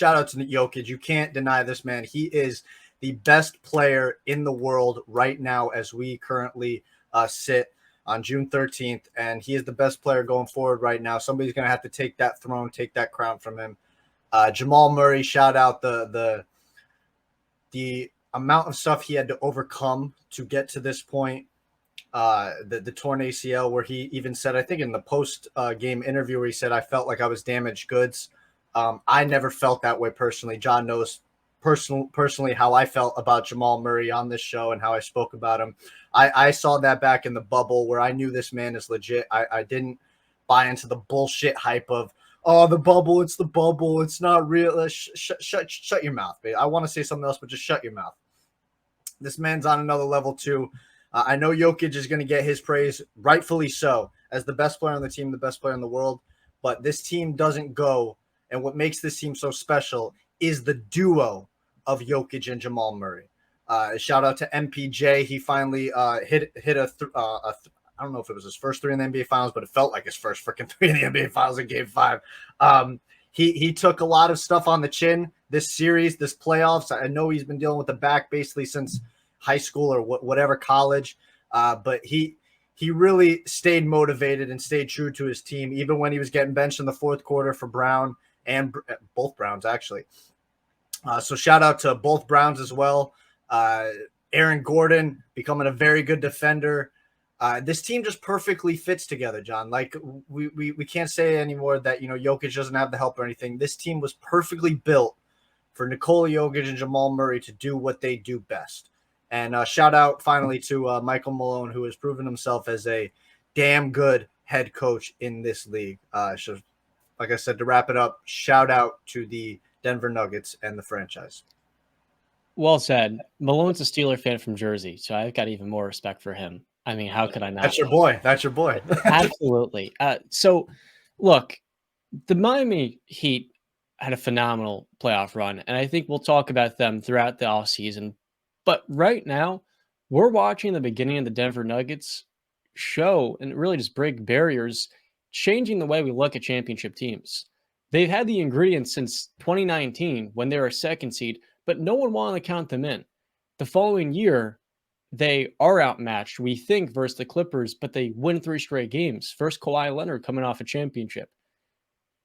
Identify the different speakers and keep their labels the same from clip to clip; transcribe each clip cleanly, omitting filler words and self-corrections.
Speaker 1: shout out to Jokic. You can't deny this man. He is the best player in the world right now as we currently sit on June 13th, and he is the best player going forward right now. Somebody's going to have to take that throne, take that crown from him. Jamal Murray, shout out the amount of stuff he had to overcome to get to this point. The torn ACL, where he even said, I think in the post game interview, where he said, I felt like I was damaged goods. I never felt that way personally. John knows personally how I felt about Jamal Murray on this show and how I spoke about him. I saw that back in the bubble where I knew this man is legit. I didn't buy into the bullshit hype of, oh, the bubble, it's the bubble, it's not real. Shut your mouth, babe. I want to say something else, but just shut your mouth. This man's on another level too. I know Jokic is going to get his praise, rightfully so, as the best player on the team, the best player in the world. But this team doesn't go, and what makes this team so special is the duo of Jokic and Jamal Murray. Shout out to MPJ. He finally hit a I don't know if it was his first three in the NBA Finals, but it felt like his first freaking three in the NBA Finals in Game 5. He took a lot of stuff on the chin this series, this playoffs. I know he's been dealing with the back basically since high school or whatever college, but he really stayed motivated and stayed true to his team, even when he was getting benched in the fourth quarter for Brown and both Browns, actually. So shout out to both Browns as well. Aaron Gordon becoming a very good defender. This team just perfectly fits together, John. Like we can't say anymore that, Jokic doesn't have the help or anything. This team was perfectly built for Nikola Jokic and Jamal Murray to do what they do best. And shout out finally to Michael Malone, who has proven himself as a damn good head coach in this league. So, like I said, to wrap it up, shout out to the Denver Nuggets and the franchise.
Speaker 2: Well said. Malone's a Steeler fan from Jersey, so I've got even more respect for him. I mean, how could I not?
Speaker 1: That's your boy. That's your boy.
Speaker 2: Absolutely. So, look, the Miami Heat had a phenomenal playoff run, and I think we'll talk about them throughout the offseason. But right now, we're watching the beginning of the Denver Nuggets show and really just break barriers, changing the way we look at championship teams. They've had the ingredients since 2019 when they were a second seed, but no one wanted to count them in. The following year, they are outmatched, we think, versus the Clippers, but they win 3 straight games. First, Kawhi Leonard coming off a championship.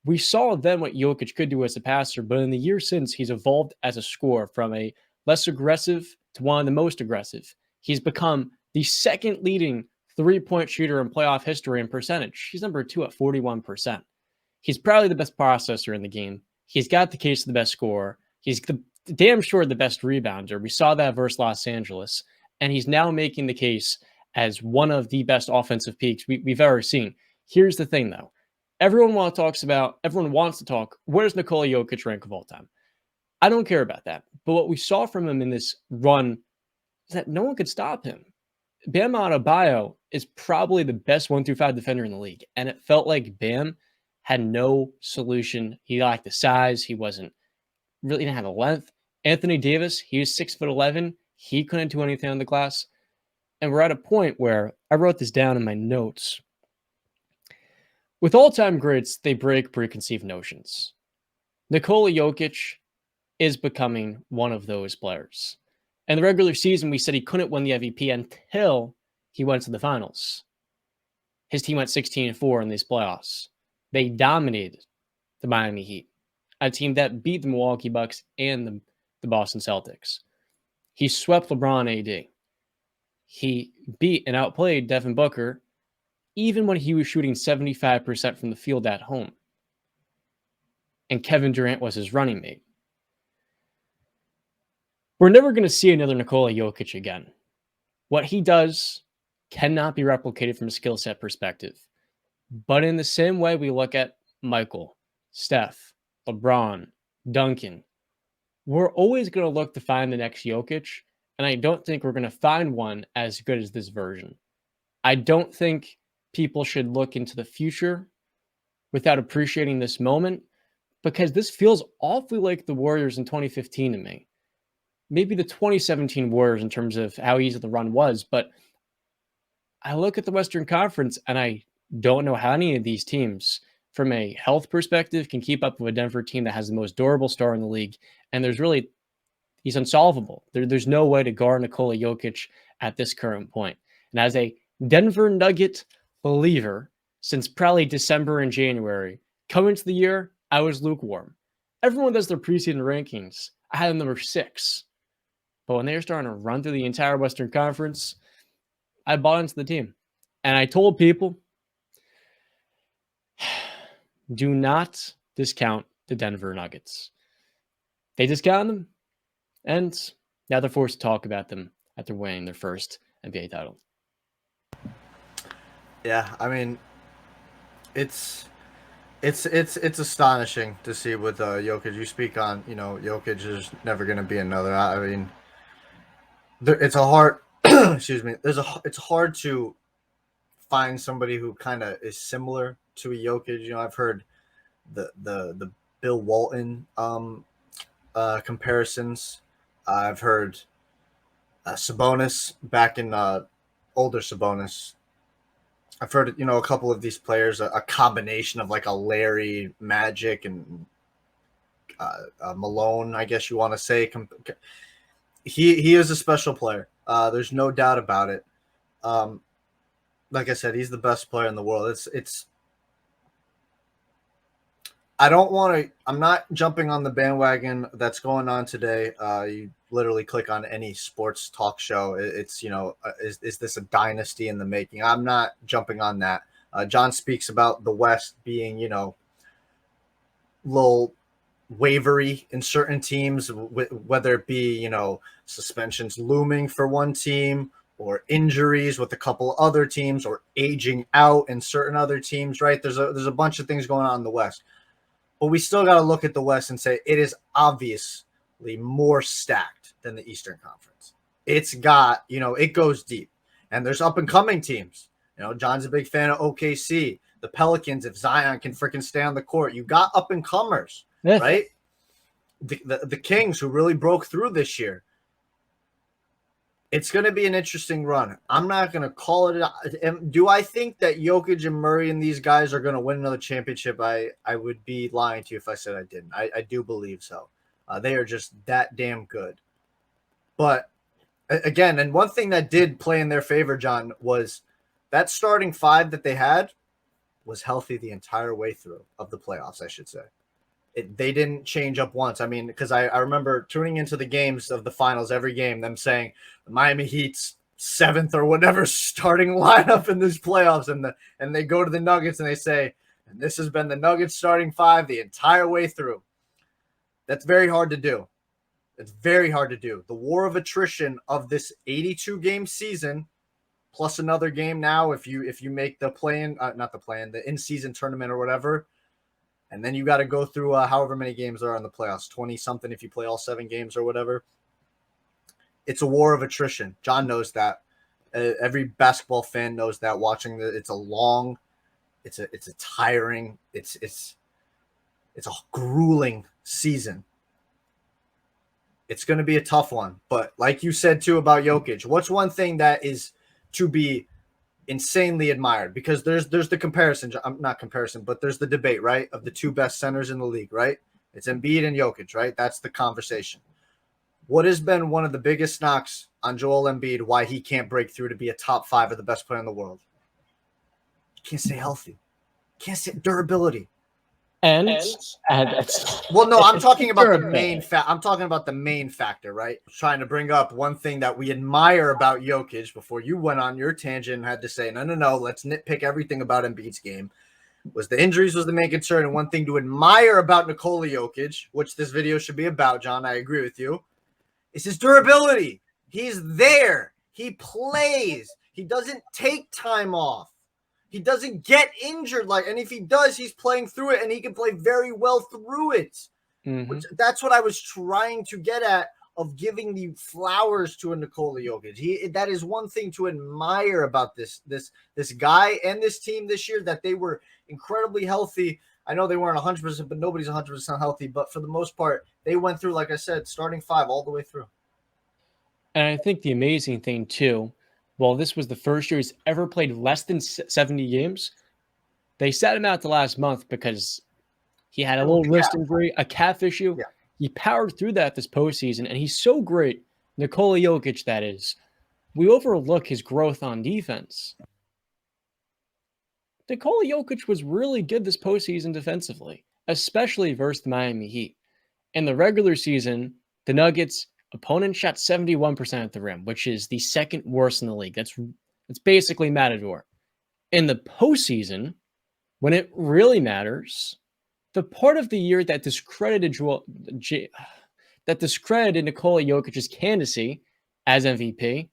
Speaker 2: We saw then what Jokic could do as a passer, but in the year since, he's evolved as a scorer from a less aggressive to one of the most aggressive. He's become the second leading three-point shooter in playoff history in percentage. He's number 2 at 41%. He's probably the best processor in the game. He's got the case of the best scorer. He's damn sure the best rebounder. We saw that versus Los Angeles. And he's now making the case as one of the best offensive peaks we've ever seen. Here's the thing, though. Everyone wants to talk, where's Nikola Jokic rank of all time? I don't care about that. But what we saw from him in this run is that no one could stop him. Bam Adebayo is probably the best 1-5 defender in the league. And it felt like Bam had no solution. He lacked the size. He didn't have the length. Anthony Davis, he was 6'11". He couldn't do anything on the glass. And we're at a point where I wrote this down in my notes. With all-time greats, they break preconceived notions. Nikola Jokic is becoming one of those players. In the regular season, we said he couldn't win the MVP until he went to the finals. His team went 16-4 in these playoffs. They dominated the Miami Heat, a team that beat the Milwaukee Bucks and the Boston Celtics. He swept LeBron AD. He beat and outplayed Devin Booker even when he was shooting 75% from the field at home. And Kevin Durant was his running mate. We're never going to see another Nikola Jokic again. What he does cannot be replicated from a skill set perspective. But in the same way we look at Michael, Steph, LeBron, Duncan, we're always going to look to find the next Jokic, and I don't think we're going to find one as good as this version. I don't think people should look into the future without appreciating this moment, because this feels awfully like the Warriors in 2015 to me. Maybe the 2017 Warriors in terms of how easy the run was, but I look at the Western Conference and I don't know how any of these teams from a health perspective, can keep up with a Denver team that has the most durable star in the league. And he's unsolvable. There's no way to guard Nikola Jokic at this current point. And as a Denver Nugget believer, since probably December and January, coming into the year, I was lukewarm. Everyone does their preseason rankings. I had them number 6. But when they were starting to run through the entire Western Conference, I bought into the team. And I told people, do not discount the Denver Nuggets. They discounted them, and now they're forced to talk about them after winning their first NBA title.
Speaker 1: Yeah, I mean, it's astonishing to see with Jokic. You speak on, Jokic is never going to be another. I mean, it's a hard. Excuse me. It's hard to find somebody who kind of is similar to a Jokic. I've heard the Bill Walton comparisons. I've heard Sabonis back in older Sabonis. I've heard, a couple of these players, a combination of like a Larry, Magic, and Malone, I guess you want to say. He is a special player. There's no doubt about it. Like I said, he's the best player in the world. I'm not jumping on the bandwagon that's going on today. You literally click on any sports talk show. It's, is this a dynasty in the making? I'm not jumping on that. John speaks about the West being, little wavery in certain teams, whether it be, suspensions looming for one team or injuries with a couple other teams or aging out in certain other teams, right? There's a bunch of things going on in the West. But we still got to look at the West and say it is obviously more stacked than the Eastern Conference. It's got, it goes deep. And there's up-and-coming teams. John's a big fan of OKC. The Pelicans, if Zion can freaking stay on the court. You got up-and-comers, right? The Kings, who really broke through this year. It's going to be an interesting run. I'm not going to call it. Do I think that Jokic and Murray and these guys are going to win another championship? I would be lying to you if I said I didn't. I do believe so. They are just that damn good. But again, and one thing that did play in their favor, John, was that starting 5 that they had was healthy the entire way through of the playoffs, I should say. They didn't change up once. I mean, because I remember tuning into the games of the finals, every game, them saying the Miami Heat's 7th or whatever starting lineup in this playoffs, and they go to the Nuggets and they say, and this has been the Nuggets starting 5 the entire way through. That's very hard to do. It's very hard to do. The war of attrition of this 82-game season, plus another game now if you make the the in-season tournament or whatever. And then you got to go through however many games there are in the playoffs, 20-something if you play all 7 games or whatever. It's a war of attrition. John knows that. Every basketball fan knows that. Watching it's a tiring, it's a grueling season. It's going to be a tough one. But like you said too about Jokic, what's one thing that is to be insanely admired? Because there's the comparison, not comparison, but there's the debate, right, of the 2 best centers in the league, right? It's Embiid and Jokic, right? That's the conversation. What has been one of the biggest knocks on Joel Embiid, why he can't break through to be a top 5 of the best player in the world? Can't stay healthy. Can't stay durability.
Speaker 2: And
Speaker 1: well, no, I'm talking about the main I'm talking about the main factor, right? Trying to bring up one thing that we admire about Jokic before you went on your tangent and had to say, no, let's nitpick everything about Embiid's game. Was the injuries was the main concern, and one thing to admire about Nikola Jokic, which this video should be about, John, I agree with you, is his durability. He's there. He plays. He doesn't take time off. He doesn't get injured, and if he does, he's playing through it, and he can play very well through it. Mm-hmm. That's what I was trying to get at, of giving the flowers to a Nikola Jokic. That is one thing to admire about this guy and this team this year, that they were incredibly healthy. I know they weren't 100%, but nobody's 100% healthy. But for the most part, they went through, like I said, starting 5 all the way through.
Speaker 2: And I think the amazing thing too, well, this was the first year he's ever played less than 70 games. They sat him out the last month because he had a
Speaker 1: It was
Speaker 2: little
Speaker 1: the
Speaker 2: wrist
Speaker 1: cap.
Speaker 2: injury, a calf issue.
Speaker 1: Yeah.
Speaker 2: He powered through that this postseason, and he's so great. Nikola Jokic, that is. We overlook his growth on defense. Nikola Jokic was really good this postseason defensively, especially versus the Miami Heat. In the regular season, the Nuggets opponent shot 71% at the rim, which is the second worst in the league. That's basically Matador. In the postseason, when it really matters, the part of the year that discredited Nikola Jokic's candidacy as MVP,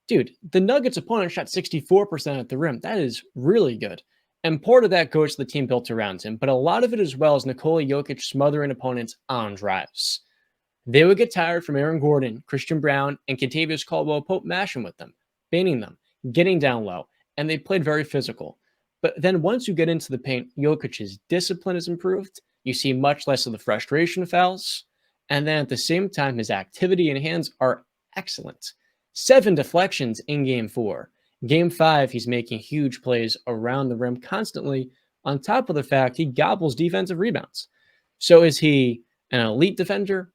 Speaker 2: dude, the Nuggets opponent shot 64% at the rim. That is really good. And part of that goes to the team built around him, but a lot of it as well is Nikola Jokic smothering opponents on drives. They would get tired from Aaron Gordon, Christian Brown, and Kentavious Caldwell-Pope mashing with them, baiting them, getting down low, and they played very physical. But then once you get into the paint, Jokic's discipline is improved. You see much less of the frustration fouls. And then at the same time, his activity and hands are excellent. 7 deflections in game 4. Game 5, he's making huge plays around the rim constantly, on top of the fact he gobbles defensive rebounds. So is he an elite defender?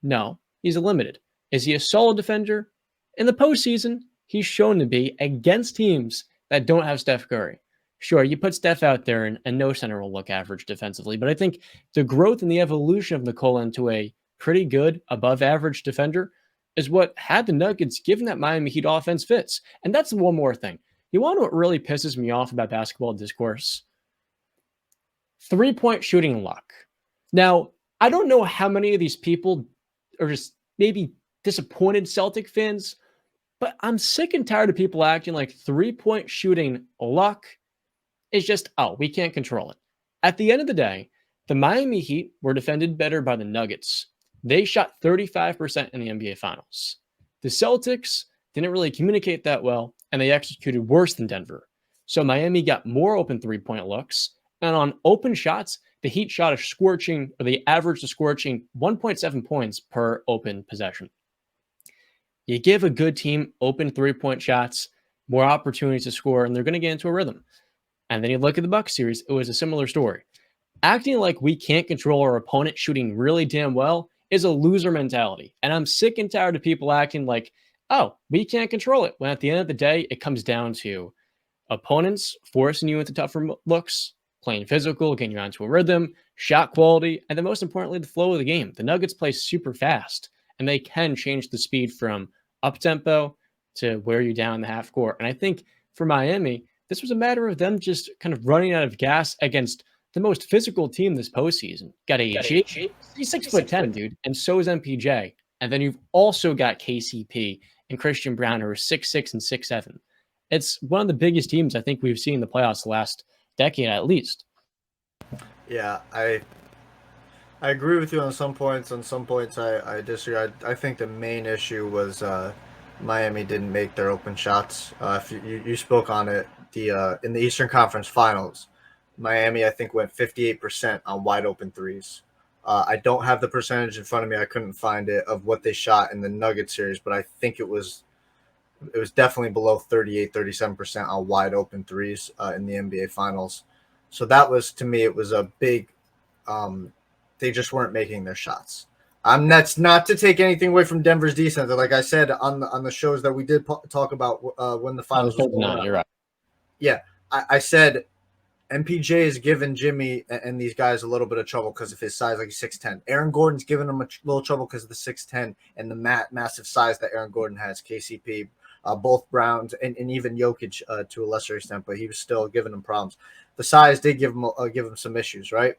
Speaker 2: No, he's a limited. Is he a solid defender? In the postseason, he's shown to be against teams that don't have Steph Curry. Sure, you put Steph out there and no center will look average defensively, but I think the growth and the evolution of Nikola into a pretty good, above average defender is what had the Nuggets given that Miami Heat offense fits. And that's one more thing. You want to know what really pisses me off about basketball discourse? 3-point shooting luck. Now, I don't know how many of these people are just maybe disappointed Celtic fans, but I'm sick and tired of people acting like 3-point shooting luck is just, oh, we can't control it. At the end of the day, the Miami Heat were defended better by the Nuggets. They shot 35% in the NBA Finals. The Celtics didn't really communicate that well, and they executed worse than Denver. So Miami got more open 3-point looks, and on open shots, the Heat shot they averaged a scorching 1.7 points per open possession. You give a good team open 3-point shots, more opportunities to score, and they're going to get into a rhythm. And then you look at the Bucks series, it was a similar story. Acting like we can't control our opponent shooting really damn well is a loser mentality. And I'm sick and tired of people acting like, oh, we can't control it. When at the end of the day, it comes down to opponents forcing you into tougher looks, playing physical, getting you onto a rhythm, shot quality, and then most importantly, the flow of the game. The Nuggets play super fast, and they can change the speed from up-tempo to wear you down in the half court. And I think for Miami, this was a matter of them just kind of running out of gas against the most physical team this postseason. Got AG. He's 6'10", dude, and so is MPJ. And then you've also got KCP and Christian Brown, who are 6'6" and 6'7". It's one of the biggest teams I think we've seen in the playoffs the last decade at least.
Speaker 1: Yeah, I agree with you on some points. On some points, I disagree. I think the main issue was Miami didn't make their open shots. If you spoke on it, in the Eastern Conference Finals, Miami, I think, went 58% on wide open threes. I don't have the percentage in front of me. I couldn't find it of what they shot in the Nuggets series, but I think it was definitely below 38, 37% on wide open threes in the NBA Finals. So that was, to me, it was a big they just weren't making their shots. That's not to take anything away from Denver's defense. Like I said on the shows that we did talk about when the finals was going on.
Speaker 2: You're right.
Speaker 1: Yeah, I said MPJ has given Jimmy and these guys a little bit of trouble because of his size, like he's 6'10". Aaron Gordon's given him a little trouble because of the 6'10" and the massive size that Aaron Gordon has. KCP, both Browns, and even Jokic to a lesser extent, but he was still giving them problems. The size did give him some issues, right?